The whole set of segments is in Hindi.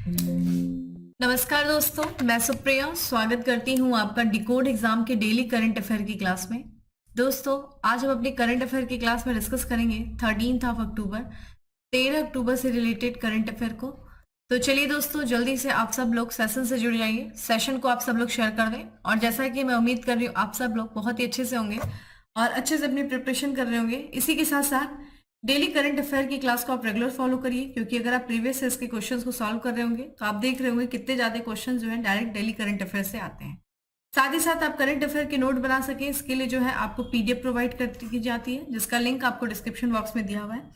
नमस्कार दोस्तों, मैं सुप्रिया स्वागत करती हूं आपका डिकोड एग्जाम के डेली करंट अफेयर की क्लास में। दोस्तों, आज हम अपनी करंट अफेयर की क्लास में डिस्कस करेंगे 13 अक्टूबर 13 अक्टूबर से रिलेटेड करंट अफेयर को। तो चलिए दोस्तों, जल्दी से आप सब लोग सेशन से जुड़ जाइए। सेशन को आप सब लोग शेयर कर दें और जैसा कि मैं उम्मीद कर रही हूँ आप सब लोग बहुत ही अच्छे से होंगे और अच्छे से अपनी प्रिपरेशन कर रहे होंगे। इसी के साथ साथ डेली करंट अफेयर की क्लास को आप रेगुलर फॉलो करिए, क्योंकि अगर आप प्रीवियस ईयर्स के क्वेश्चंस को सॉल्व कर रहे होंगे तो आप देख रहे होंगे कितने ज्यादा क्वेश्चंस जो है डायरेक्ट डेली करंट अफेयर से आते हैं। साथ ही साथ आप करंट अफेयर के नोट बना सके, इसके लिए जो है आपको पीडीएफ प्रोवाइड की जाती है, जिसका लिंक आपको डिस्क्रिप्शन बॉक्स में दिया हुआ है।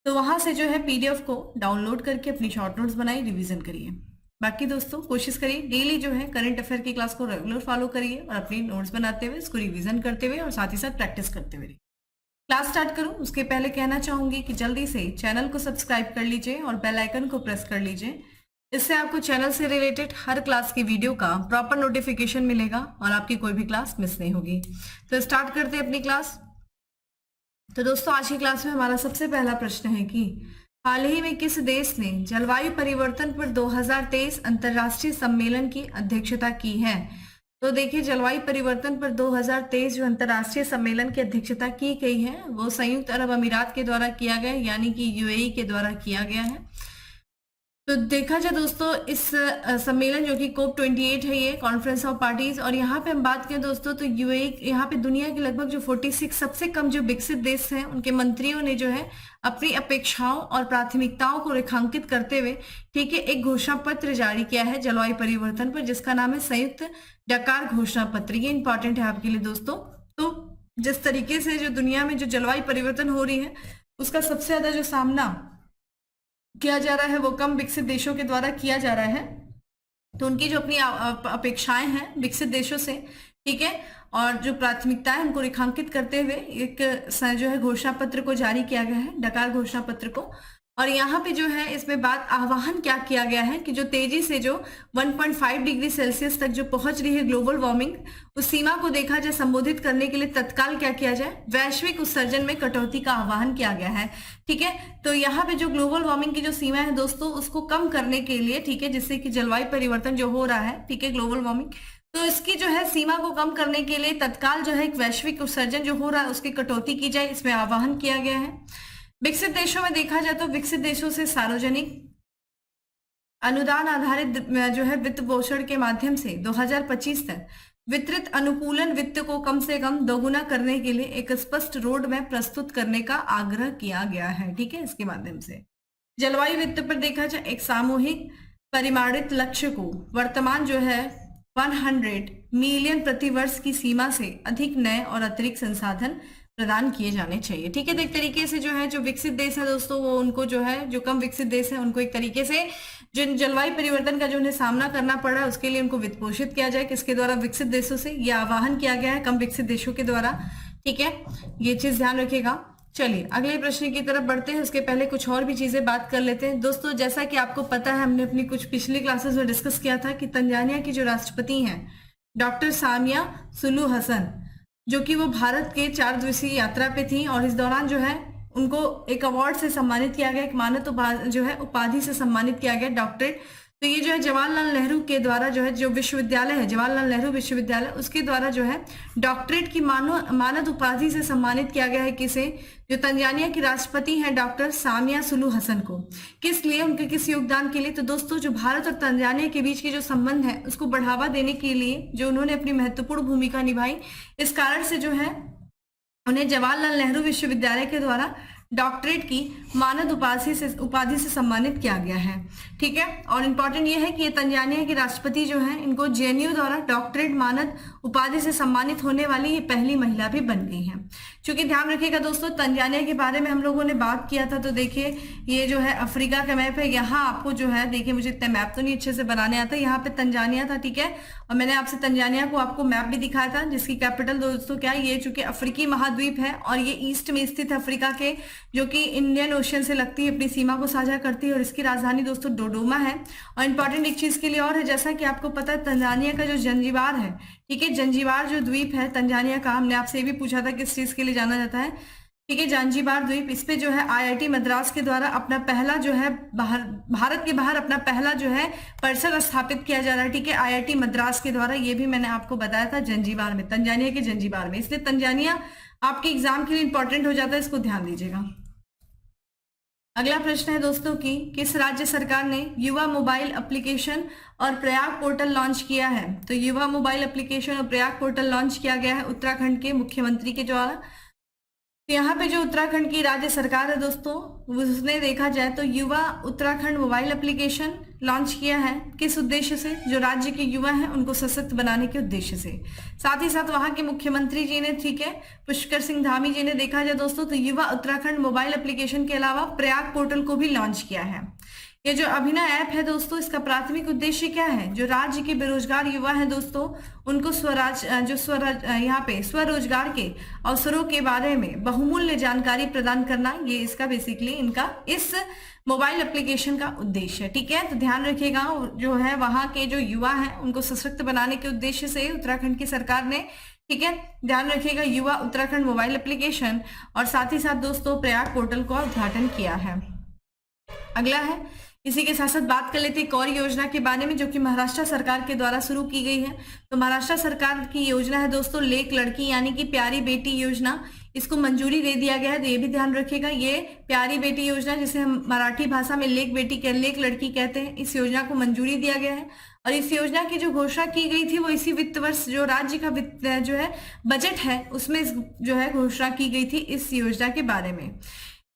तो वहां से जो है पीडीएफ को डाउनलोड करके अपनी शॉर्ट नोट्स बनाइए, रिवीजन करिए। बाकी दोस्तों, कोशिश करिए डेली जो है करंट अफेयर की क्लास को रेगुलर फॉलो करिए और अपनी नोट्स बनाते हुए इसको रिवीजन करते हुए और साथ ही साथ प्रैक्टिस करते हुए क्लास स्टार्ट करूं उसके पहले कहना चाहूंगी कि जल्दी से चैनल को सब्सक्राइब कर लीजिए और बेल आइकन को प्रेस कर लीजिए। इससे आपको चैनल से रिलेटेड हर क्लास की वीडियो का प्रॉपर नोटिफिकेशन मिलेगा और आपकी कोई भी क्लास मिस नहीं होगी। तो स्टार्ट करते हैं अपनी क्लास। तो दोस्तों, आज की क्लास में हमारा सबसे पहला प्रश्न है कि हाल ही में किस देश ने जलवायु परिवर्तन पर 2023 अंतर्राष्ट्रीय सम्मेलन की अध्यक्षता की है। तो देखिए, जलवायु परिवर्तन पर 2023 जो अंतर्राष्ट्रीय सम्मेलन की अध्यक्षता की गई है वो संयुक्त अरब अमीरात के द्वारा किया गया, यानी कि यूएई के द्वारा किया गया है। तो देखा जाए दोस्तों, इस सम्मेलन जो कि COP28 है, ये कॉन्फ्रेंस ऑफ पार्टीज, और यहाँ पे हम बात करें दोस्तों तो यूएई यहाँ पे दुनिया के लगभग जो 46 सबसे कम जो विकसित देश हैं उनके मंत्रियों ने जो है अपनी अपेक्षाओं और प्राथमिकताओं को रेखांकित करते हुए ठीक है एक घोषणा पत्र जारी किया है जलवायु परिवर्तन पर, जिसका नाम है संयुक्त डकार घोषणा पत्र। ये इंपॉर्टेंट है आपके लिए दोस्तों। तो जिस तरीके से जो दुनिया में जो जलवायु परिवर्तन हो रही है उसका सबसे ज्यादा जो सामना किया जा रहा है वो कम विकसित देशों के द्वारा किया जा रहा है। तो उनकी जो अपनी अपेक्षाएं हैं विकसित देशों से, ठीक है, और जो प्राथमिकताएं उनको रेखांकित करते हुए एक जो है घोषणा पत्र को जारी किया गया है, डकार घोषणा पत्र को। और यहाँ पे जो है इसमें बात आह्वान क्या किया गया है कि जो तेजी से जो 1.5 डिग्री सेल्सियस तक जो पहुंच रही है ग्लोबल वार्मिंग, उस सीमा को देखा जाए संबोधित करने के लिए तत्काल क्या किया जाए, वैश्विक उत्सर्जन में कटौती का आह्वान किया गया है। ठीक है, तो यहाँ पे जो ग्लोबल वार्मिंग की जो सीमा है दोस्तों उसको कम करने के लिए, ठीक है, जिससे कि जलवायु परिवर्तन जो हो रहा है, ठीक है, ग्लोबल वार्मिंग, तो इसकी जो है सीमा को कम करने के लिए तत्काल जो है एक वैश्विक उत्सर्जन जो हो रहा है उसकी कटौती की जाए, इसमें आह्वान किया गया है। विकसित देशों में देखा जाए तो विकसित देशों से सार्वजनिक अनुदान आधारित जो है वित्त पोषण के माध्यम से 2025 तक वितरित अनुकूलन वित्त को कम से कम दोगुना करने के लिए एक स्पष्ट रोड मैप प्रस्तुत करने का आग्रह किया गया है। ठीक है, इसके माध्यम से जलवायु वित्त पर देखा जाए एक सामूहिक परिमाणित लक्ष्य को वर्तमान जो है 100 मिलियन प्रति वर्ष की सीमा से अधिक नए और अतिरिक्त संसाधन प्रदान किए जाने चाहिए। ठीक है, तो एक तरीके से जो है जो विकसित देश है दोस्तों वो उनको जो है जो कम विकसित देश है उनको एक तरीके से जो जलवायु परिवर्तन का जो उन्हें सामना करना पड़ रहा है उसके लिए उनको वित्त पोषित किया जाए, किसके द्वारा, विकसित देशों से। ये आह्वान किया गया है कम विकसित देशों के द्वारा। ठीक है, ये चीज ध्यान रखिएगा। चलिए अगले प्रश्न की तरफ बढ़ते हैं, उसके पहले कुछ और भी चीजें बात कर लेते हैं। दोस्तों, जैसा कि आपको पता है, हमने अपनी कुछ पिछली क्लासेस में डिस्कस किया था कि तंजानिया की जो राष्ट्रपति हैं डॉक्टर सामिया सुलू हसन, जो कि वो भारत के 4 दिवसीय यात्रा पे थी और इस दौरान जो है उनको एक अवार्ड से सम्मानित किया गया, एक मानद जो है उपाधि से सम्मानित किया गया, डॉक्टरेट। तो ये जो है जवाहरलाल नेहरू के द्वारा जो है जो विश्वविद्यालय है जवाहरलाल नेहरू विश्वविद्यालय, उसके द्वारा जो है डॉक्टरेट की मानद उपाधि से सम्मानित किया गया है किसे, जो तंजानिया की राष्ट्रपति हैं डॉक्टर सामिया सुलू हसन को। किस लिए, उनके किस योगदान के लिए, तो दोस्तों जो भारत और तंजानिया के बीच के जो संबंध है उसको बढ़ावा देने के लिए जो उन्होंने अपनी महत्वपूर्ण भूमिका निभाई, इस कारण से जो है उन्हें जवाहरलाल नेहरू विश्वविद्यालय के द्वारा डॉक्टरेट की मानद उपाधि से सम्मानित किया गया है। ठीक है, और इम्पॉर्टेंट ये है कि ये तंजानिया की राष्ट्रपति जो है इनको जेएनयू द्वारा डॉक्टरेट मानद उपाधि से सम्मानित होने वाली ये पहली महिला भी बन गई हैं। क्योंकि ध्यान रखिएगा दोस्तों, तंजानिया के बारे में हम लोगों ने बात किया था, तो देखिए ये जो है अफ्रीका का मैप है। यहाँ आपको जो है देखिए, मुझे इतना मैप तो नहीं अच्छे से बनाने आता, यहाँ पे तंजानिया था। ठीक है, और मैंने आपसे तंजानिया को आपको मैप भी दिखाया था, जिसकी कैपिटल दोस्तों क्या है, ये चूंकि अफ्रीकी महाद्वीप है और ये ईस्ट में स्थित है अफ्रीका के, जो कि इंडियन ओशियन से लगती है, अपनी सीमा को साझा करती है, और इसकी राजधानी दोस्तों डोडोमा है। और इंपॉर्टेंट एक चीज के लिए और है, जैसा कि आपको पता है तंजानिया का जो जंजीबार है, ठीक है, जंजीबार जो द्वीप है तंजानिया का, हमने आपसे ये भी पूछा था किस चीज के लिए जाना जाता है, ठीक है, जांजीबार द्वीप, इस पे जो है आईआईटी मद्रास के द्वारा अपना पहला जो है भारत के बाहर अपना पहला जो है परिसर स्थापित किया जा रहा है। ठीक है, आईआईटी मद्रास के द्वारा, ये भी मैंने आपको बताया था, जंजीबार में, तंजानिया के जंजीबार में, इसलिए तंजानिया आपके एग्जाम के लिए इंपॉर्टेंट हो जाता है, इसको ध्यान दीजिएगा। अगला प्रश्न है दोस्तों कि किस राज्य सरकार ने युवा मोबाइल एप्लीकेशन और प्रयाग पोर्टल लॉन्च किया है? तो युवा मोबाइल एप्लीकेशन और प्रयाग पोर्टल लॉन्च किया गया है उत्तराखंड के मुख्यमंत्री के द्वारा। तो यहाँ पे जो उत्तराखंड की राज्य सरकार है दोस्तों, उसने देखा जाए तो युवा उत्तराखंड मोबाइल एप्लीकेशन लॉन्च किया है। किस उद्देश्य से? जो राज्य के युवा हैं उनको सशक्त बनाने के उद्देश्य से। साथ ही साथ वहां के मुख्यमंत्री जी ने, ठीक है, पुष्कर सिंह धामी जी ने, देखा जाए दोस्तों तो युवा उत्तराखंड मोबाइल एप्लीकेशन के अलावा प्रयाग पोर्टल को भी लॉन्च किया है। ये जो अभिनव ऐप है दोस्तों, इसका प्राथमिक उद्देश्य क्या है? जो राज्य के बेरोजगार युवा हैं दोस्तों, उनको यहाँ पे स्वरोजगार के अवसरों के बारे में बहुमूल्य जानकारी प्रदान करना, ये इसका बेसिकली इनका इस मोबाइल एप्लीकेशन का उद्देश्य है। ठीक है, तो ध्यान रखिएगा, जो है वहां के जो युवा हैं उनको सशक्त बनाने के उद्देश्य से उत्तराखंड की सरकार ने, ठीक है, ध्यान रखिएगा, युवा उत्तराखंड मोबाइल एप्लीकेशन और साथ ही साथ दोस्तों प्रयाग पोर्टल का उद्घाटन किया है। अगला है, इसी के साथ साथ बात कर लेते हैं एक और योजना के बारे में जो कि महाराष्ट्र सरकार के द्वारा शुरू की गई है। तो महाराष्ट्र सरकार की योजना है दोस्तों लेक लड़की यानी कि प्यारी बेटी योजना, इसको मंजूरी दे दिया गया है। तो ये भी ध्यान रखिएगा, ये प्यारी बेटी योजना जिसे हम मराठी भाषा में लेक लड़की कहते हैं, इस योजना को मंजूरी दिया गया है। और इस योजना की जो घोषणा की गई थी वो इसी वित्त वर्ष जो राज्य का वित्त जो है बजट है उसमें जो है घोषणा की गई थी इस योजना के बारे में।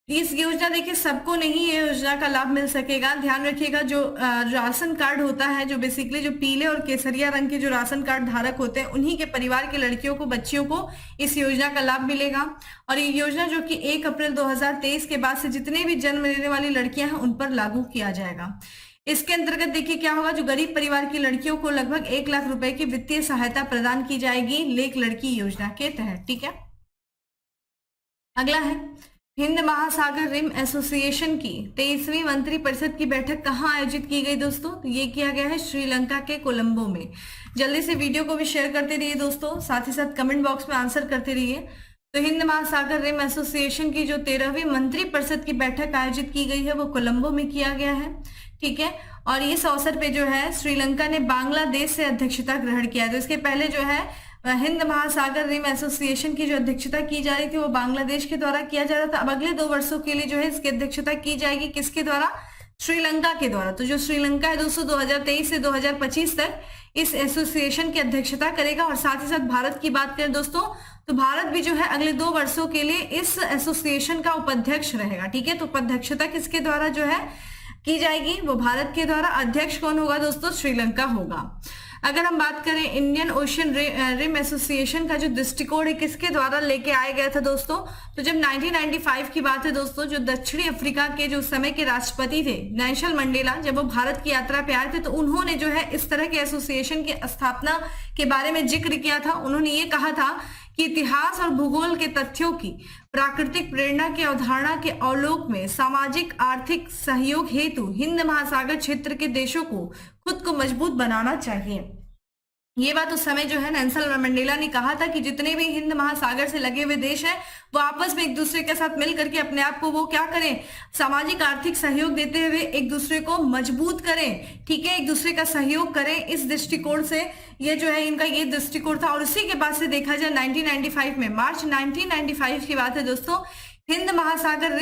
इस योजना, देखिए, सबको नहीं ये योजना का लाभ मिल सकेगा। ध्यान रखिएगा, जो राशन कार्ड होता है, जो बेसिकली जो पीले और केसरिया रंग के जो राशन कार्ड धारक होते हैं, उन्हीं के परिवार के लड़कियों को, बच्चियों को इस योजना का लाभ मिलेगा। और ये योजना जो कि 1 अप्रैल 2023 के बाद से जितने भी जन्म लेने वाली लड़कियां हैं उन पर लागू किया जाएगा। इसके अंतर्गत देखिए क्या होगा, जो गरीब परिवार की लड़कियों को लगभग 1 लाख रुपए की वित्तीय सहायता प्रदान की जाएगी लेक लड़की योजना के तहत। ठीक है, अगला है, हिंद महासागर रिम एसोसिएशन की 23वीं मंत्रिपरिषद की बैठक कहाँ आयोजित की गई दोस्तों? तो ये किया गया है श्रीलंका के कोलंबो में। जल्दी से वीडियो को भी शेयर करते रहिए दोस्तों, साथ ही साथ कमेंट बॉक्स में आंसर करते रहिए। तो हिंद महासागर रिम एसोसिएशन की जो 13वीं मंत्रिपरिषद की बैठक आयोजित की गई है वो कोलंबो में किया गया है। ठीक है, और इस अवसर पे जो है श्रीलंका ने बांग्लादेश से अध्यक्षता ग्रहण किया है। तो इसके पहले जो है हिंद महासागर रिम एसोसिएशन की जो अध्यक्षता की जा रही थी वो बांग्लादेश के द्वारा किया जा रहा था। अब अगले 2 वर्षों के लिए जो है इसकी अध्यक्षता की जाएगी किसके द्वारा? श्रीलंका के द्वारा। तो जो श्रीलंका है दोस्तों 2023 से 2025 तक इस एसोसिएशन की अध्यक्षता करेगा। और साथ ही साथ भारत की बात करें दोस्तों तो भारत भी जो है अगले 2 वर्षों के लिए इस एसोसिएशन का उपाध्यक्ष रहेगा। ठीक है, तो उपाध्यक्षता किसके द्वारा जो है की जाएगी? वो भारत के द्वारा। अध्यक्ष कौन होगा दोस्तों? श्रीलंका होगा। अगर हम बात करें इंडियन ओशियन रिम एसोसिएशन का जो दृष्टिकोण है किसके द्वारा लेके आया गया था दोस्तों? तो जब 1995 की बात है दोस्तों, जो दक्षिणी अफ्रीका के जो समय के राष्ट्रपति थे नेल्सन मंडेला, जब वो भारत की यात्रा पे आए थे तो उन्होंने जो है इस तरह के एसोसिएशन की स्थापना के बारे में जिक्र किया था। उन्होंने ये कहा था कि इतिहास और भूगोल के तथ्यों की प्राकृतिक प्रेरणा की अवधारणा के अवलोक में सामाजिक आर्थिक सहयोग हेतु हिंद महासागर क्षेत्र के देशों को खुद को मजबूत बनाना चाहिए। ये बात उस समय जो है नेल्सन मंडेला ने कहा था कि जितने भी हिंद महासागर से लगे हुए देश हैं वो आपस में एक दूसरे के साथ मिल करके अपने आप को वो क्या करें, सामाजिक आर्थिक सहयोग देते हुए एक दूसरे को मजबूत करें। ठीक है, एक दूसरे का सहयोग करें। इस दृष्टिकोण से ये जो है इनका ये दृष्टिकोण था। और उसी के बाद से देखा जाए 1995 में, मार्च 1995 की बात है दोस्तों, हिंद महासागर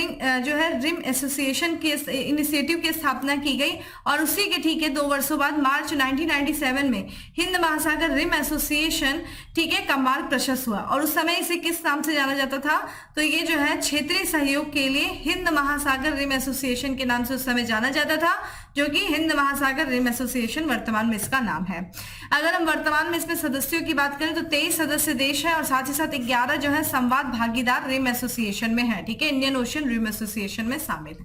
रिम एसोसिएशन के इनिशिएटिव की स्थापना की गई। और उसी के ठीक है 2 वर्षों बाद मार्च 1997 में हिंद महासागर रिम एसोसिएशन, ठीक है, का मार्ग प्रशस्त हुआ। और उस समय इसे किस नाम से जाना जाता था? तो ये जो है क्षेत्रीय सहयोग के लिए हिंद महासागर रिम एसोसिएशन के नाम से उस समय जाना जाता था, जो कि हिंद महासागर रिम एसोसिएशन वर्तमान में इसका नाम है। अगर हम वर्तमान में इसमें सदस्यों की बात करें तो 23 सदस्य देश है और साथ ही साथ 11 जो है संवाद भागीदार रिम एसोसिएशन में है। ठीक है, इंडियन ओशियन रिम एसोसिएशन में शामिल है।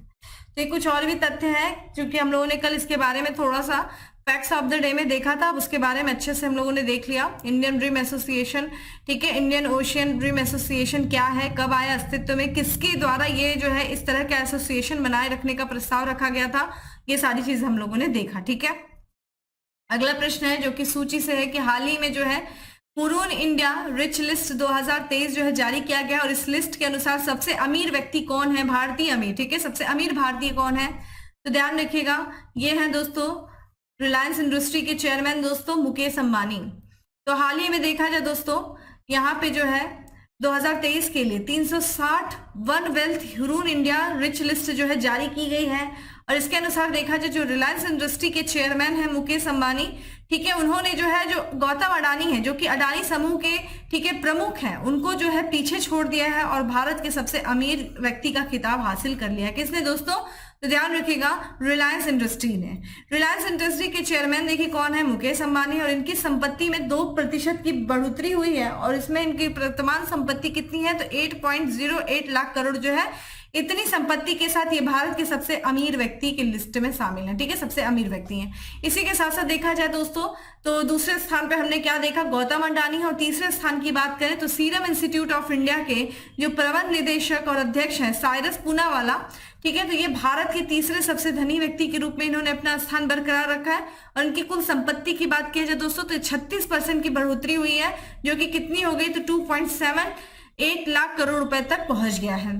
तो कुछ और भी तथ्य है क्योंकि हम लोगों ने कल इसके बारे में थोड़ा सा फैक्ट्स ऑफ द डे में देखा था, अब उसके बारे में अच्छे से हम लोगों ने देख लिया। इंडियन रिम एसोसिएशन, ठीक है, इंडियन ओशियन रिम एसोसिएशन क्या है, कब आया अस्तित्व में, किसके द्वारा ये जो है इस तरह का एसोसिएशन बनाए रखने का प्रस्ताव रखा गया था, ये सारी चीजें हम लोगों ने देखा। ठीक है, अगला प्रश्न है जो कि सूची से है कि हाल ही में जो है हुरून इंडिया रिच लिस्ट 2023 जो है जारी किया गया और इस लिस्ट के अनुसार सबसे अमीर व्यक्ति कौन है, भारतीय अमीर, ठीक है, सबसे अमीर भारतीय कौन है, तो ध्यान रखिएगा ये है दोस्तों रिलायंस इंडस्ट्री के चेयरमैन दोस्तों मुकेश अंबानी। तो हाल ही में देखा जाए दोस्तों यहाँ पे जो है 2023 के लिए 360 one wealth Hurun India rich list जो है जारी की गई है और इसके अनुसार देखा जाए जो रिलायंस इंडस्ट्री के चेयरमैन है मुकेश अंबानी, ठीक है, उन्होंने जो है जो गौतम अडानी है जो कि अडानी समूह के, ठीक है, प्रमुख हैं, उनको जो है पीछे छोड़ दिया है और भारत के सबसे अमीर व्यक्ति का खिताब हासिल कर लिया है। किसने दोस्तों, तो ध्यान रखिएगा रिलायंस इंडस्ट्री ने। रिलायंस इंडस्ट्री के चेयरमैन देखिए कौन है, मुकेश अंबानी, और इनकी संपत्ति में 2% की बढ़ोतरी हुई है और इसमें इनकी वर्तमान संपत्ति कितनी है, तो 8.08 लाख करोड़ जो है, इतनी संपत्ति के साथ ये भारत के सबसे अमीर व्यक्ति की लिस्ट में शामिल है, ठीक है, सबसे अमीर व्यक्ति हैं। इसी के साथ साथ देखा जाए दोस्तों तो दूसरे स्थान पे हमने क्या देखा, गौतम अडानी, और तीसरे स्थान की बात करें तो सीरम इंस्टीट्यूट ऑफ इंडिया के जो प्रबंध निदेशक और अध्यक्ष हैं साइरस पूनावाला, ठीक है, तो ये भारत के तीसरे सबसे धनी व्यक्ति के रूप में इन्होंने अपना स्थान बरकरार रखा है और इनकी कुल संपत्ति की बात की जाए दोस्तों तो 36% की बढ़ोतरी हुई है जो कि कितनी हो गई, तो 2.78 लाख करोड़ रुपए तक पहुंच गया है।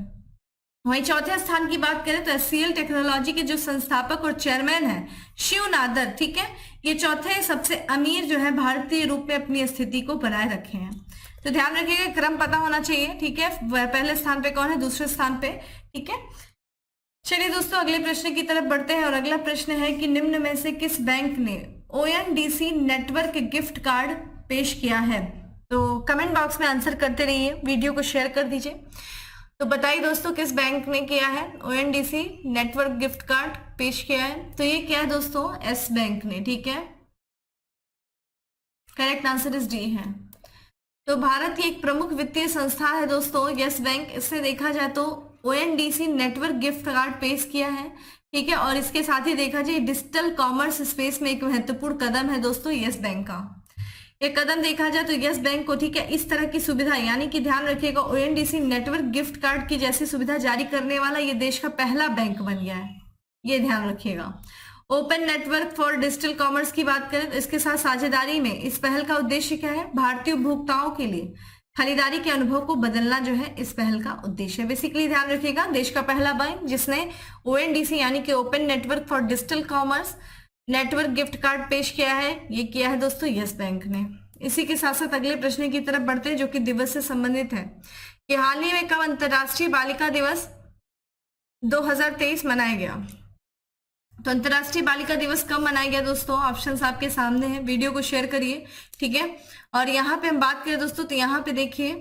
वहीं चौथे स्थान की बात करें तो HCL टेक्नोलॉजी के जो संस्थापक और चेयरमैन हैं शिव नादर, ठीक है, ये चौथे सबसे अमीर जो है भारतीय रूप में अपनी स्थिति को बनाए रखे हैं। तो ध्यान रखिएगा क्रम पता होना चाहिए, ठीक है, पहले स्थान पे कौन है, दूसरे स्थान पे, ठीक है। चलिए दोस्तों अगले प्रश्न की तरफ बढ़ते हैं और अगला प्रश्न है कि निम्न में से किस बैंक ने ONDC नेटवर्क गिफ्ट कार्ड पेश किया है। तो कमेंट बॉक्स में आंसर करते रहिए, वीडियो को शेयर कर दीजिए। तो बताइए दोस्तों किस बैंक ने किया है ONDC नेटवर्क गिफ्ट कार्ड पेश किया है, तो ये क्या है दोस्तों, एस बैंक ने, ठीक है, करेक्ट आंसर इज डी है। तो भारत की एक प्रमुख वित्तीय संस्था है दोस्तों यस बैंक, इससे देखा जाए तो ONDC नेटवर्क गिफ्ट कार्ड पेश किया है, ठीक है, और इसके साथ ही देखा जाए डिजिटल कॉमर्स स्पेस में एक महत्वपूर्ण कदम है दोस्तों यस बैंक का। ये कदम देखा जाए तो यस बैंक को, ठीक है, इस तरह की सुविधा यानी कि ध्यान रखिएगा ONDC नेटवर्क गिफ्ट कार्ड की जैसी सुविधा जारी करने वाला ये देश का पहला बैंक बन गया है, ये ध्यान रखिएगा। Open network for digital commerce की बात करें तो इसके साथ साझेदारी में इस पहल का उद्देश्य क्या है, भारतीय उपभोक्ताओं के लिए खरीदारी के अनुभव को बदलना जो है इस पहल का उद्देश्य है। बेसिकली ध्यान रखिएगा देश का पहला बैंक जिसने ONDC यानी कि open network for digital commerce network gift card पेश किया है, ये किया है दोस्तों यस बैंक ने। इसी के साथ साथ अगले प्रश्न की तरफ बढ़ते हैं जो कि दिवस से संबंधित है कि हाल ही में कब अंतर्राष्ट्रीय बालिका दिवस 2023 मनाया गया। तो अंतर्राष्ट्रीय बालिका दिवस कब मनाया गया दोस्तों, ऑप्शंस आपके सामने हैं, वीडियो को शेयर करिए, ठीक है। और यहाँ पे हम बात करें दोस्तों तो यहाँ पे देखिए,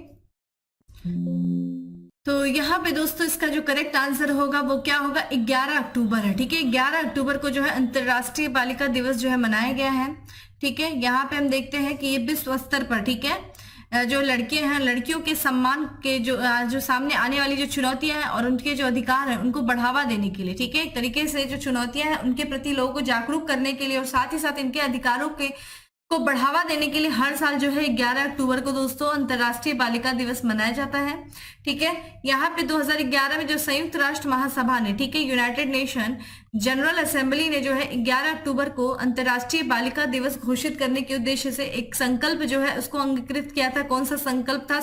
तो यहाँ पे दोस्तों इसका जो करेक्ट आंसर होगा वो क्या होगा, 11 अक्टूबर है, ठीक है, 11 अक्टूबर को जो है अंतर्राष्ट्रीय बालिका दिवस जो है मनाया गया है, ठीक है। यहाँ पे हम देखते हैं कि ये विश्व स्तर पर, ठीक है, जो लड़कियां हैं लड़कियों के सम्मान के जो सामने आने वाली जो चुनौतियां हैं और उनके जो अधिकार हैं उनको बढ़ावा देने के लिए, ठीक है, एक तरीके से जो चुनौतियां हैं उनके प्रति लोगों को जागरूक करने के लिए और साथ ही साथ इनके अधिकारों को बढ़ावा देने के लिए हर साल जो है 11 अक्टूबर को दोस्तों अंतर्राष्ट्रीय बालिका दिवस मनाया जाता है, ठीक है। यहाँ पे 2011 में जो संयुक्त राष्ट्र महासभा ने, ठीक है, यूनाइटेड नेशन जनरल असेंबली ने जो है 11 अक्टूबर को अंतर्राष्ट्रीय बालिका दिवस घोषित करने के उद्देश्य से एक संकल्प जो है उसको अंगीकृत किया था। कौन सा संकल्प था,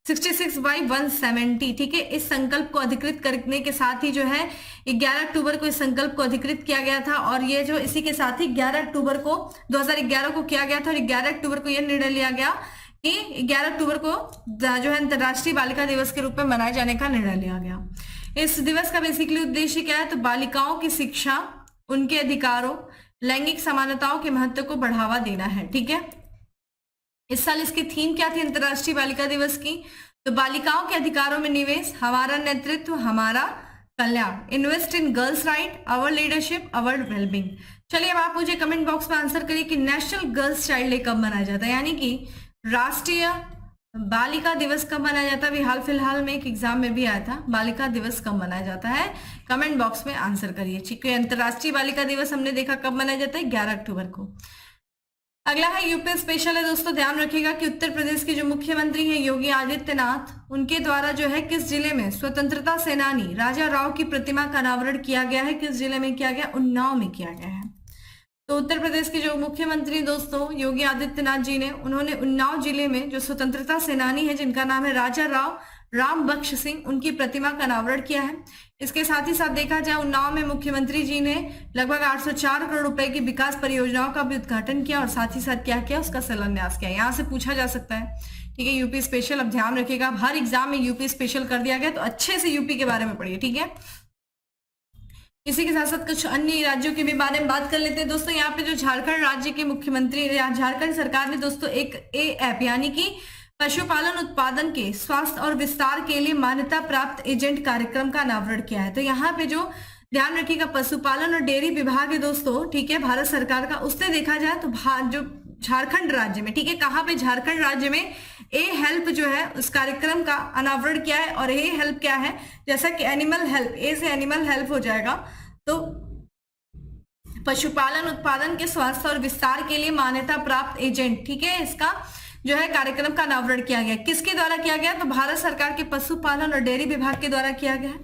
66/170, ठीक है। इस संकल्प को अधिकृत करने के साथ ही जो है 11 अक्टूबर को इस संकल्प को अधिकृत किया गया था और ये जो इसी के साथ ही 11 अक्टूबर को 2011 को किया गया था और 11 अक्टूबर को यह निर्णय लिया गया कि 11 अक्टूबर को जो है अंतर्राष्ट्रीय बालिका दिवस के रूप में मनाए जाने का निर्णय लिया गया। इस दिवस का बेसिकली उद्देश्य क्या है, तो बालिकाओं की शिक्षा, उनके अधिकारों, लैंगिक समानताओं के महत्व को बढ़ावा देना है, ठीक है। इस साल इसकी थीम क्या थी अंतर्राष्ट्रीय बालिका दिवस की, तो बालिकाओं के अधिकारों में निवेश, हमारा नेतृत्व, हमारा कल्याण, invest in girls right, our leadership, our wellbeing. चलिए अब आप मुझे कमेंट बॉक्स में आंसर करिए कि नेशनल गर्ल्स चाइल्ड डे कब मनाया जाता है, यानी कि राष्ट्रीय बालिका दिवस कब मनाया जाता है। अभी हाल फिलहाल में एक एग्जाम में भी आया था, बालिका दिवस कब मनाया जाता है, कमेंट बॉक्स में आंसर करिए, ठीक है। अंतर्राष्ट्रीय बालिका दिवस हमने देखा कब मनाया जाता है, 11 अक्टूबर को। अगला है यूपी स्पेशल है दोस्तों, ध्यान रखिएगा कि उत्तर प्रदेश के जो मुख्यमंत्री हैं योगी आदित्यनाथ, उनके द्वारा जो है किस जिले में स्वतंत्रता सेनानी राजा राव की प्रतिमा का अनावरण किया गया है, किस जिले में किया गया, उन्नाव में किया गया है। तो उत्तर प्रदेश के जो मुख्यमंत्री दोस्तों योगी आदित्यनाथ जी ने, उन्होंने उन्नाव जिले में जो स्वतंत्रता सेनानी है जिनका नाम है राजा राव राम बख्श सिंह, उनकी प्रतिमा का अनावरण किया है। इसके साथ ही साथ देखा जाए उन्नाव में मुख्यमंत्री जी ने लगभग 804 करोड़ रुपए की विकास परियोजनाओं का भी उद्घाटन किया और साथ ही साथ क्या किया, उसका शिलान्यास किया। यहाँ से पूछा जा सकता है, ठीक है, यूपी स्पेशल। अब ध्यान रखिएगा, हर एग्जाम में यूपी स्पेशल कर दिया गया, तो अच्छे से यूपी के बारे में पढ़िए, ठीक है। इसी के साथ साथ कुछ अन्य राज्यों के भी बारे में बात कर लेते हैं दोस्तों। यहाँ पे जो झारखंड राज्य के मुख्यमंत्री, झारखंड सरकार ने दोस्तों एक ऐप यानी कि पशुपालन उत्पादन के स्वास्थ्य और विस्तार के लिए मान्यता प्राप्त एजेंट कार्यक्रम का अनावरण किया है। तो यहाँ पे जो ध्यान रखिएगा, पशुपालन और डेयरी विभाग है दोस्तों, ठीक है, भारत सरकार का, उससे देखा जाए तो जो झारखंड राज्य में, ठीक है, कहाँ पे, झारखंड राज्य में ए हेल्प जो है उस कार्यक्रम का अनावरण किया है। और ए हेल्प क्या है, जैसा कि एनिमल हेल्प, ए से एनिमल हेल्प हो जाएगा, तो पशुपालन उत्पादन के स्वास्थ्य और विस्तार के लिए मान्यता प्राप्त एजेंट, ठीक है, इसका जो है कार्यक्रम का अनावरण किया गया। किसके द्वारा किया गया, तो भारत सरकार के पशुपालन और डेयरी विभाग के द्वारा किया गया है।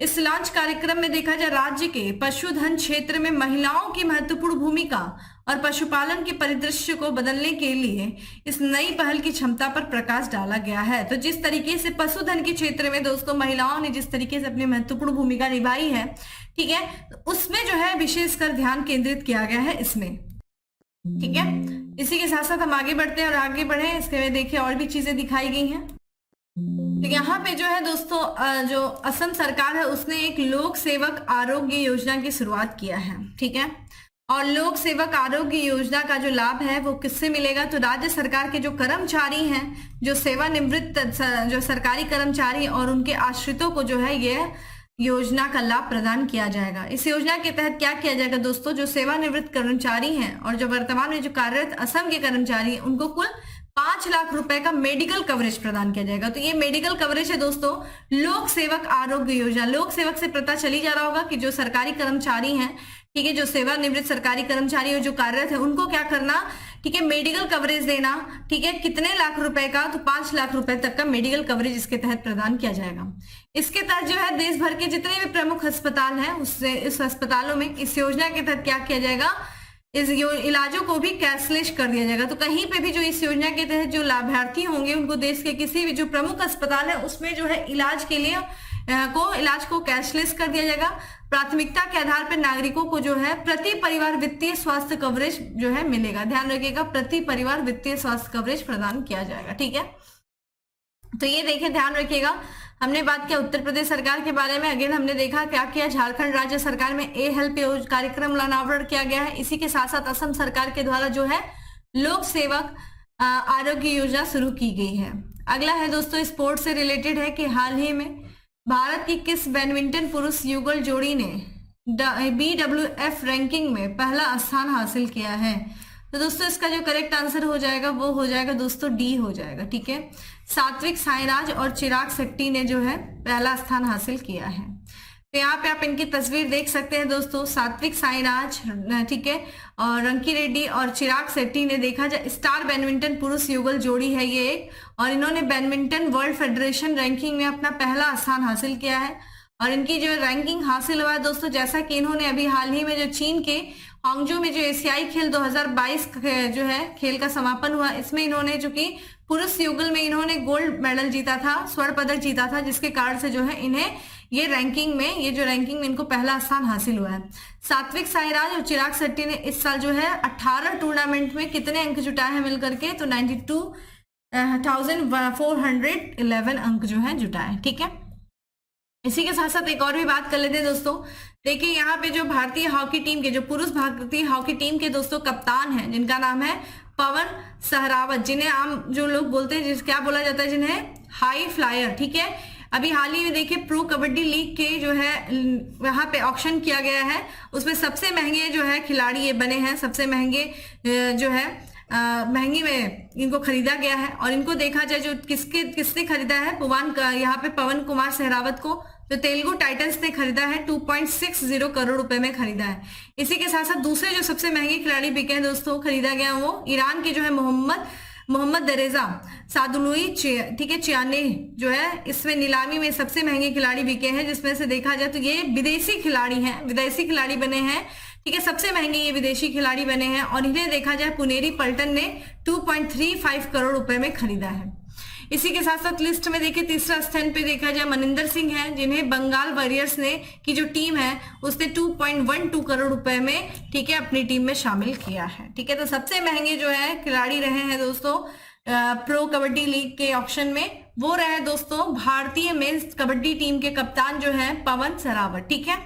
इस लॉन्च कार्यक्रम में देखा जाए राज्य के पशुधन क्षेत्र में महिलाओं की महत्वपूर्ण भूमिका और पशुपालन के परिदृश्य को बदलने के लिए इस नई पहल की क्षमता पर प्रकाश डाला गया है। तो जिस तरीके से पशुधन के क्षेत्र में दोस्तों महिलाओं ने जिस तरीके से अपनी महत्वपूर्ण भूमिका निभाई है, ठीक है, तो उसमें जो है विशेषकर ध्यान केंद्रित किया गया है इसमें, ठीक है। इसी के साथ साथ हम आगे बढ़ते हैं और आगे बढ़े, इसके में देखिए और भी चीजें दिखाई गई हैं। तो यहाँ पे जो है दोस्तों जो असम सरकार है उसने एक लोक सेवक आरोग्य योजना की शुरुआत किया है, ठीक है। और लोक सेवक आरोग्य योजना का जो लाभ है वो किससे मिलेगा, तो राज्य सरकार के जो कर्मचारी हैं, जो सेवानिवृत्त जो सरकारी कर्मचारी और उनके आश्रितों को जो है ये योजना का लाभ प्रदान किया जाएगा। इस योजना के तहत क्या किया जाएगा दोस्तों, जो सेवानिवृत्त कर्मचारी हैं और जो वर्तमान में जो कार्यरत असम के कर्मचारी हैं उनको कुल 5 लाख रुपए का मेडिकल कवरेज प्रदान किया जाएगा। तो ये मेडिकल कवरेज है दोस्तों लोक सेवक आरोग्य योजना। लोक सेवक से पता चली जा रहा होगा कि जो सरकारी कर्मचारी हैं, ठीक है, जो सेवानिवृत्त सरकारी कर्मचारी और जो कार्यरत है उनको क्या करना, ठीक है, मेडिकल कवरेज देना, ठीक है, कितने लाख रुपए का, तो 5 लाख रुपए तक का मेडिकल कवरेज इसके तहत प्रदान किया जाएगा। इसके तहत जो है देश भर के जितने भी प्रमुख अस्पताल हैं उससे इस अस्पतालों में इस योजना के तहत क्या किया जाएगा, इस इलाजों को भी कैशलेस कर दिया जाएगा। तो कहीं पे भी जो इस योजना के तहत जो लाभार्थी होंगे उनको देश के किसी भी जो प्रमुख अस्पताल है उसमें जो है इलाज के लिए इलाज को कैशलेस कर दिया जाएगा। प्राथमिकता के आधार पर नागरिकों को जो है प्रति परिवार वित्तीय स्वास्थ्य कवरेज जो है मिलेगा। ध्यान रखिएगा, प्रति परिवार वित्तीय स्वास्थ्य कवरेज प्रदान किया जाएगा, ठीक है। तो ये देखिए, ध्यान रखिएगा, हमने बात किया उत्तर प्रदेश सरकार के बारे में। अगेन हमने देखा क्या किया, झारखंड राज्य सरकार में ए हेल्प कार्यक्रम अनावरण किया गया है। इसी के साथ साथ असम सरकार के द्वारा जो है लोक सेवक आरोग्य योजना शुरू की गई है। अगला है दोस्तों स्पोर्ट्स से रिलेटेड है कि हाल ही में भारत की किस बैडमिंटन पुरुष युगल जोड़ी ने BWF रैंकिंग में पहला स्थान हासिल किया है। तो दोस्तों इसका जो करेक्ट आंसर हो जाएगा वो हो जाएगा दोस्तों डी हो जाएगा, ठीक है। सात्विक साईराज और चिराग शेट्टी ने जो है पहला स्थान हासिल किया है। तो यहाँ पे आप इनकी तस्वीर देख सकते हैं दोस्तों, सात्विक साईराज, ठीक है, और रंकी रेड्डी और चिराग शेट्टी ने देखा जाए स्टार बैडमिंटन पुरुष युगल जोड़ी है ये एक, और इन्होंने बैडमिंटन वर्ल्ड फेडरेशन रैंकिंग में अपना पहला स्थान हासिल किया है। और इनकी जो रैंकिंग हासिल हुआ है दोस्तों, जैसा कि इन्होंने अभी हाल ही में जो चीन के हांगजो में जो एशियाई खेल 2022 जो है खेल का समापन हुआ, इसमें इन्होंने जो कि पुरुष युगल में इन्होंने गोल्ड मेडल जीता था, स्वर्ण पदक जीता था, जिसके कारण से जो है इन्हें ये रैंकिंग में इनको पहला स्थान हासिल हुआ है। सात्विक साईराज और चिराग शेट्टी ने इस साल जो है 18 टूर्नामेंट में कितने अंक जुटाए हैं मिलकर के, तो 92,411 अंक जो है जुटाए, ठीक है। इसी के साथ साथ एक और भी बात कर लेते हैं दोस्तों। देखिए यहाँ पे जो भारतीय हॉकी टीम के जो पुरुष भारतीय हॉकी टीम के दोस्तों कप्तान हैं, जिनका नाम है पवन सहरावत, जिन्हें आम जो लोग बोलते हैं क्या बोला जाता है, जिन्हें हाई फ्लायर, ठीक है। अभी हाल ही में देखिए प्रो कबड्डी लीग के जो है वहां पे ऑक्शन किया गया है, उसमें सबसे महंगे जो है खिलाड़ी ये बने हैं, सबसे महंगे जो है महंगी में इनको खरीदा गया है। और इनको देखा जाए जो किसने खरीदा है, यहाँ पे पवन कुमार सहरावत को जो तेलुगु टाइटंस ने खरीदा है 2.60 करोड़ रुपए में खरीदा है। इसी के साथ साथ दूसरे जो सबसे महंगे खिलाड़ी बिके हैं दोस्तों, खरीदा गया वो ईरान के जो है मोहम्मद दरेजा सादुलुई, ठीक है, चियाने जो है इसमें नीलामी में सबसे महंगे खिलाड़ी बिके हैं, जिसमें से देखा जाए तो ये विदेशी खिलाड़ी बने हैं, ठीक है, सबसे महंगे ये विदेशी खिलाड़ी बने हैं और इन्हें देखा जाए पुनेरी पल्टन ने 2.35 करोड़ रुपए में खरीदा है। इसी के साथ साथ लिस्ट में देखिए तीसरा स्थान पे देखा जाए मनिंदर सिंह है, जिन्हें बंगाल वॉरियर्स ने की जो टीम है उसने 2.12 करोड़ रुपए में, ठीक है, अपनी टीम में शामिल किया है। ठीक है, तो सबसे महंगे जो है खिलाड़ी रहे हैं दोस्तों प्रो कबड्डी लीग के ऑक्शन में, वो रहे दोस्तों भारतीय मेंस कबड्डी टीम के कप्तान जो है पवन सरावत। ठीक है,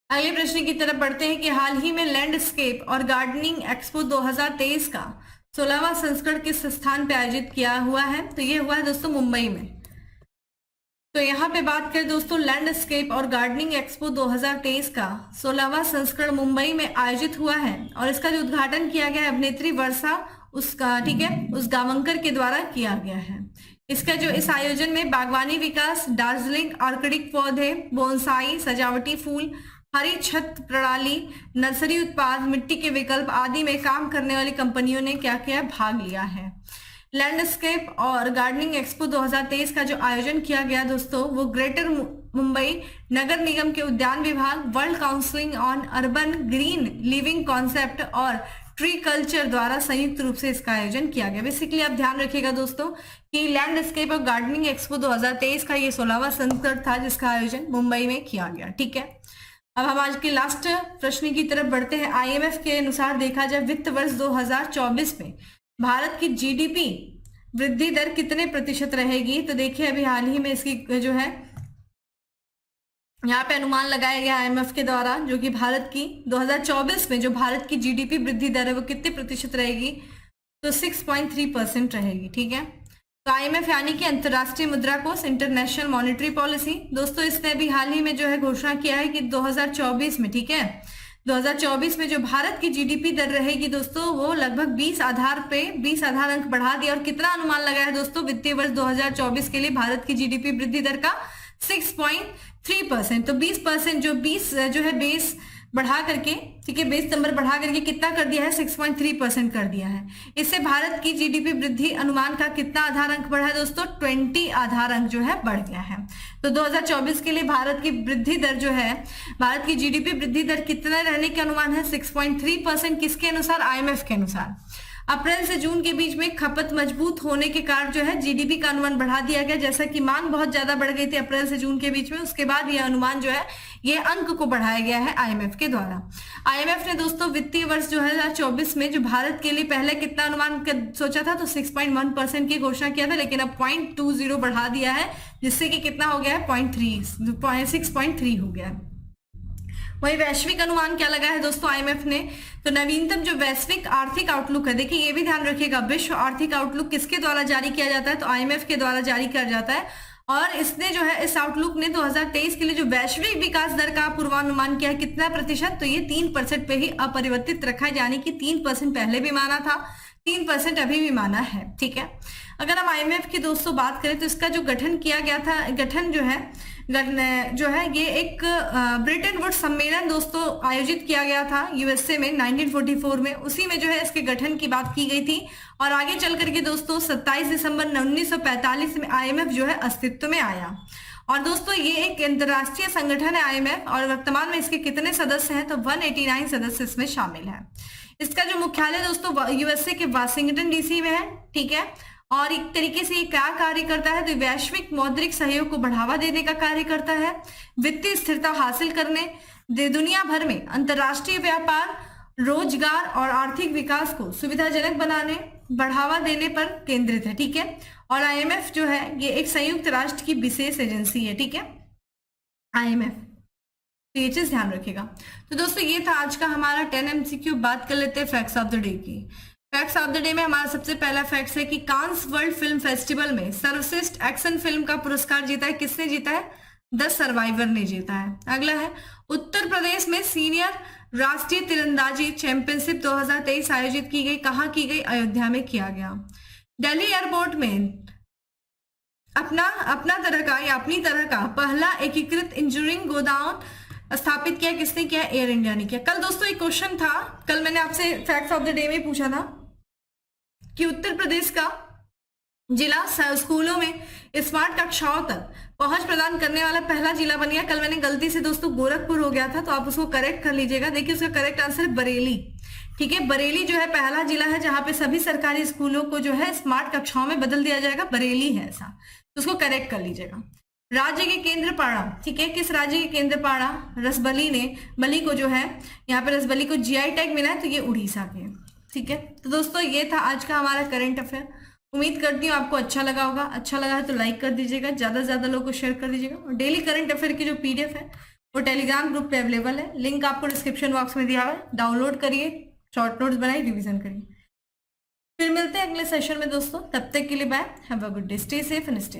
अगले प्रश्न की तरफ बढ़ते हैं कि हाल ही में लैंडस्केप और गार्डनिंग एक्सपो 2023 का 16वां संस्करण किस स्थान पे आयोजित किया हुआ है? तो ये हुआ है दोस्तों मुंबई में। तो यहाँ पे बात करें दोस्तों लैंडस्केप और गार्डनिंग एक्सपो 2023 का 16वां संस्करण मुंबई में आयोजित हुआ है और इसका जो उद्घाटन किया गया है अभिनेत्री वर्षा उसका, ठीक है, उस गावंकर के द्वारा किया गया है। इसका जो इस आयोजन में बागवानी विकास, दार्जिलिंग आर्किडिक पौधे, बोनसाई, सजावटी फूल, हरी छत प्रणाली, नर्सरी उत्पाद, मिट्टी के विकल्प आदि में काम करने वाली कंपनियों ने क्या किया, भाग लिया है। लैंडस्केप और गार्डनिंग एक्सपो 2023 का जो आयोजन किया गया दोस्तों वो ग्रेटर मुंबई नगर निगम के उद्यान विभाग, world council on urban green living concept और ट्री कल्चर द्वारा संयुक्त रूप से इसका आयोजन किया गया। बेसिकली आप ध्यान रखिएगा दोस्तों कि लैंडस्केप और गार्डनिंग एक्सपो 2023 का ये 16वां संस्करण था जिसका आयोजन मुंबई में किया गया। ठीक है, अब हम आज के लास्ट प्रश्न की तरफ बढ़ते हैं। आईएमएफ के अनुसार देखा जाए वित्त वर्ष 2024 में भारत की जीडीपी वृद्धि दर कितने प्रतिशत रहेगी? तो देखिए अभी हाल ही में इसकी जो है यहाँ पे अनुमान लगाया गया आईएमएफ के द्वारा, जो कि भारत की 2024 में जो भारत की जीडीपी वृद्धि दर है वो कितने प्रतिशत रहेगी? तो 6.3% रहेगी। ठीक है, तो आईएमएफ यानी कि अंतर्राष्ट्रीय मुद्रा कोष, इंटरनेशनल मॉनेटरी पॉलिसी, दोस्तों इसने अभी हाल ही में जो है घोषणा किया है कि 2024 में, ठीक है, 2024 में जो भारत की जीडीपी दर रहेगी दोस्तों वो लगभग 20 आधार अंक बढ़ा दिया। और कितना अनुमान लगा है दोस्तों वित्तीय वर्ष 2024 के लिए भारत की जीडीपी वृद्धि दर का? 6.3%। तो 20% जो है बेस बढ़ा करके, ठीक है, बेस नंबर बढ़ा करके कितना कर दिया है? 6.3% कर दिया है। इससे भारत की जीडीपी वृद्धि अनुमान का कितना आधार अंक बढ़ा है दोस्तों? 20 आधार अंक जो है बढ़ गया है। तो 2024 के लिए भारत की वृद्धि दर जो है, भारत की जीडीपी वृद्धि दर कितना रहने के अनुमान है? 6.3%। किसके अनुसार? आईएमएफ के अनुसार। अप्रैल से जून के बीच में खपत मजबूत होने के कारण जो है जीडीपी का अनुमान बढ़ा दिया गया, जैसा कि मांग बहुत ज्यादा बढ़ गई थी अप्रैल से जून के बीच में, उसके बाद यह अनुमान जो है ये अंक को बढ़ाया गया है आईएमएफ के द्वारा। आईएमएफ ने दोस्तों वित्तीय वर्ष 2024 में जो भारत के लिए पहले कितना अनुमान सोचा था, तो 6.1% की घोषणा किया था, लेकिन अब 0.20 बढ़ा दिया है, जिससे कि कितना हो गया है? 6.3 हो गया है। वही वैश्विक अनुमान क्या लगा है दोस्तों आईएमएफ ने? तो नवीनतम जो वैश्विक आर्थिक आउटलुक है, देखिए ये भी ध्यान रखिएगा, विश्व आर्थिक आउटलुक किसके द्वारा जारी किया जाता है? तो आईएमएफ के द्वारा जारी किया जाता है। और इसने जो है इस आउटलुक ने 2023 के लिए जो वैश्विक विकास दर का पूर्वानुमान किया है कितना प्रतिशत? तो ये 3% पे ही अपरिवर्तित रखा है, यानी कि 3% पहले भी माना था, 3% अभी भी माना है। ठीक है, अगर हम आईएमएफ की दोस्तों बात करें तो इसका जो गठन किया गया था, गठन जो है ये एक ब्रिटेन वुड्स सम्मेलन दोस्तों आयोजित किया गया था यूएसए में 1944 में, उसी में जो है इसके गठन की बात की गई थी। और आगे चल करके दोस्तों 27 दिसंबर 1945 में आईएमएफ जो है अस्तित्व में आया। और दोस्तों ये एक अंतर्राष्ट्रीय संगठन है आईएमएफ, और वर्तमान में इसके कितने सदस्य हैं? तो 189 सदस्य इसमें शामिल है। इसका जो मुख्यालय दोस्तों यूएसए के वाशिंगटन डीसी में है। ठीक है, और एक तरीके से ये क्या कार्य करता है? तो वैश्विक मौद्रिक सहयोग को बढ़ावा देने का कार्य करता है, वित्तीय स्थिरता हासिल करने, दुनिया भर में अंतर्राष्ट्रीय व्यापार, रोजगार और आर्थिक विकास को सुविधाजनक बनाने, बढ़ावा देने पर केंद्रित है। ठीक है, और आईएमएफ जो है ये एक संयुक्त राष्ट्र की विशेष एजेंसी है। ठीक है, आईएमएफ, तो ये चीज ध्यान रखिएगा। तो दोस्तों ये था आज का हमारा 10 MCQ। बात कर लेते हैं फैक्ट्स ऑफ द डे की। फैक्ट्स ऑफ द डे में हमारा सबसे पहला फैक्ट है कि कांस वर्ल्ड फिल्म फेस्टिवल में सर्वश्रेष्ठ एक्शन फिल्म का पुरस्कार जीता है। किसने जीता है? द सर्वाइवर ने जीता है। अगला है उत्तर प्रदेश में सीनियर राष्ट्रीय तीरंदाजी चैंपियनशिप 2023 आयोजित की गई। कहाँ की गई? अयोध्या में किया गया। दिल्ली एयरपोर्ट में अपना तरह का या अपनी तरह का पहला एकीकृत इंजीनियरिंग गोदाम स्थापित किया। किसने किया? एयर इंडिया ने किया। कल दोस्तों एक क्वेश्चन था, कल मैंने आपसे फैक्ट्स ऑफ द डे में पूछा था कि उत्तर प्रदेश का जिला स्कूलों में स्मार्ट कक्षाओं तक पहुंच प्रदान करने वाला पहला जिला बन गया। कल मैंने गलती से दोस्तों गोरखपुर हो गया था, तो आप उसको करेक्ट कर लीजिएगा। देखिए उसका करेक्ट आंसर है बरेली। ठीक है, बरेली जो है पहला जिला है जहां पे सभी सरकारी स्कूलों को जो है स्मार्ट कक्षाओं में बदल दिया जाएगा, बरेली है ऐसा, तो उसको करेक्ट कर लीजिएगा। राज्य के केंद्रपाड़ा, ठीक है, किस राज्य के केंद्रपाड़ा रसबली ने बली को जो है यहाँ पे रसबली को जीआई टैग मिला है, तो ये उड़ीसा के। ठीक है, तो दोस्तों ये था आज का हमारा करंट अफेयर। उम्मीद करती हूँ आपको अच्छा लगा होगा। अच्छा लगा है तो लाइक कर दीजिएगा, ज्यादा से ज्यादा लोगों को शेयर कर दीजिएगा। और डेली करंट अफेयर की जो पीडीएफ है वो टेलीग्राम ग्रुप पे अवेलेबल है, लिंक आपको डिस्क्रिप्शन बॉक्स में दिया हुआ है। डाउनलोड करिए, शॉर्ट नोट्स बनाइए, रिवीजन करिए। फिर मिलते हैं अगले सेशन में दोस्तों, तब तक के लिए bye, have a good day, stay safe and stay.